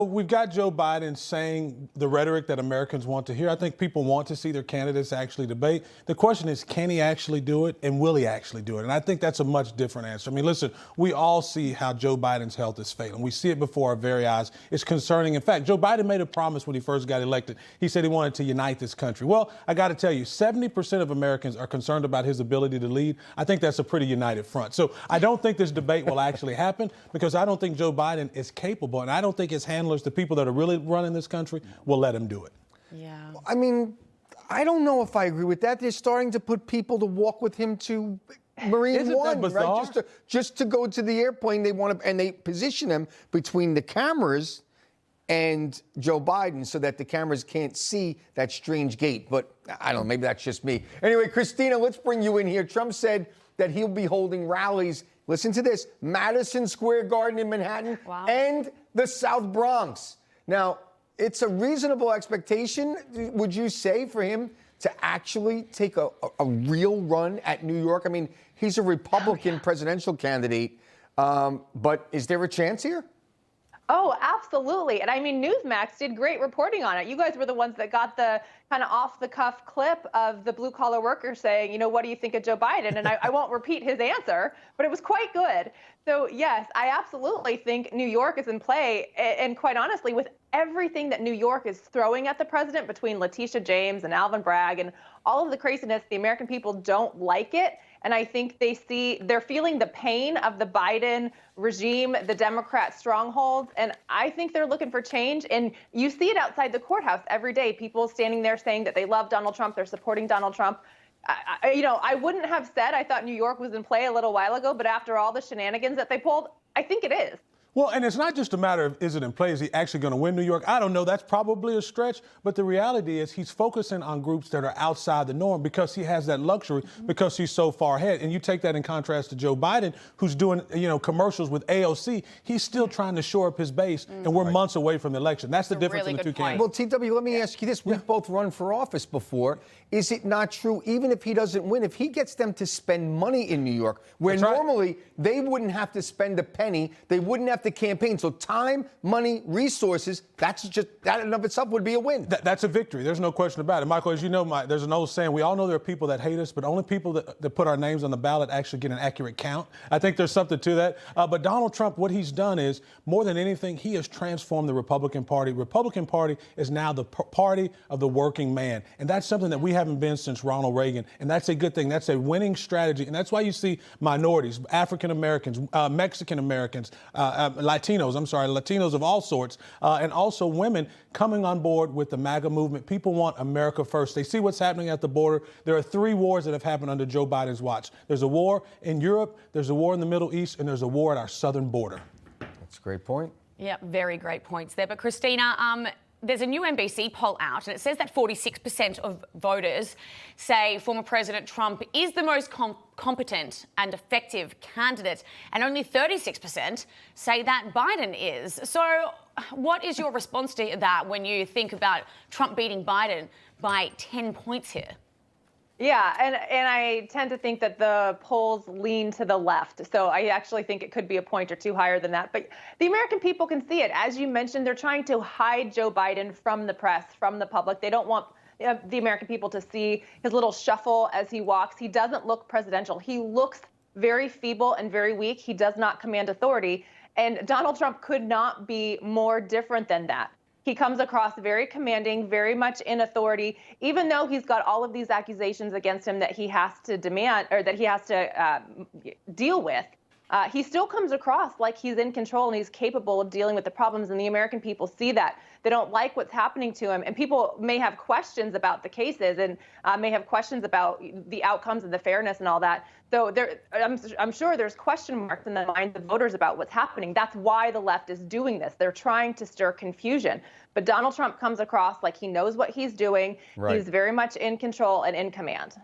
We've got Joe Biden saying the rhetoric that Americans want to hear. I think people want to see their candidates actually debate. The question is, can he actually do it, and will he actually do it? And I think that's a much different answer. I mean, listen, we all see how Joe Biden's health is failing. We see it before our very eyes. It's concerning. In fact, Joe Biden made a promise when he first got elected. He said he wanted to unite this country. Well, I got to tell you, 70% of Americans are concerned about his ability to lead. I think that's a pretty united front. So I don't think this debate will actually happen because I don't think Joe Biden is capable, and I don't think his handlers, the people that are really running this country, will let him do it. Yeah. I mean, I don't know if I agree with that. They're starting to put people to walk with him to Marine One, right? Just to go to the airplane. They want to, and they position him between the cameras and Joe Biden so that the cameras can't see that strange gate. But I don't know, maybe that's just me. Anyway, Christina, let's bring you in here. Trump said that he'll be holding rallies, listen to this, Madison Square Garden in Manhattan and the South Bronx. Now, it's a reasonable expectation, would you say, for him to actually take a real run at New York? I mean, he's a Republican presidential candidate, but is there a chance here? Oh, absolutely. And I mean, Newsmax did great reporting on it. You guys were the ones that got the kind of off-the-cuff clip of the blue-collar worker saying, you know, what do you think of Joe Biden? And I won't repeat his answer, but it was quite good. So, yes, I absolutely think New York is in play. And quite honestly, with everything that New York is throwing at the president between Letitia James and Alvin Bragg and all of the craziness, the American people don't like it. And I think they're feeling the pain of the Biden regime, the Democrat strongholds. And I think they're looking for change. And you see it outside the courthouse every day. People standing there saying that they love Donald Trump. They're supporting Donald Trump. I wouldn't have said I thought New York was in play a little while ago, but after all the shenanigans that they pulled, I think it is. Well, and it's not just a matter of is it in play, is he actually going to win New York? I don't know. That's probably a stretch. But the reality is he's focusing on groups that are outside the norm because he has that luxury, because he's so far ahead. And you take that in contrast to Joe Biden, who's doing, commercials with AOC. He's still trying to shore up his base, and we're months away from the election. That's the difference in the two candidates. Well, TW, let me ask you this. We've both run for office before. Is it not true, even if he doesn't win, if he gets them to spend money in New York, where normally they wouldn't have to spend a penny, they wouldn't have to campaign. So time, money, resources, that in and of itself would be a win. That's a victory. There's no question about it. Michael, as you know, there's an old saying, we all know there are people that hate us, but only people that put our names on the ballot actually get an accurate count. I think there's something to that. But Donald Trump, what he's done is, more than anything, he has transformed the Republican Party. Republican Party is now the party of the working man. And that's something that we haven't been since Ronald Reagan. And that's a good thing. That's a winning strategy. And that's why you see minorities, African Americans, Mexican Americans, Latinos of all sorts, and also women coming on board with the MAGA movement. People want America first. They see what's happening at the border. There are 3 wars that have happened under Joe Biden's watch. There's a war in Europe, there's a war in the Middle East, and there's a war at our southern border. That's a great point. Yeah, very great points there. But Christina, there's a new NBC poll out, and it says that 46% of voters say former President Trump is the most competent and effective candidate, and only 36% say that Biden is. So what is your response to that when you think about Trump beating Biden by 10 points here? Yeah, and I tend to think that the polls lean to the left. So I actually think it could be a point or two higher than that. But the American people can see it. As you mentioned, they're trying to hide Joe Biden from the press, from the public. They don't want the American people to see his little shuffle as he walks. He doesn't look presidential. He looks very feeble and very weak. He does not command authority. And Donald Trump could not be more different than that. He comes across very commanding, very much in authority, even though he's got all of these accusations against him that he has to demand, or that he has to deal with. He still comes across like he's in control and he's capable of dealing with the problems, and the American people see that. They don't like what's happening to him, and people may have questions about the cases and may have questions about the outcomes and the fairness and all that. So I'm sure there's question marks in the minds of voters about what's happening. That's why the left is doing this. They're trying to stir confusion. But Donald Trump comes across like he knows what he's doing. He's very much in control and in command.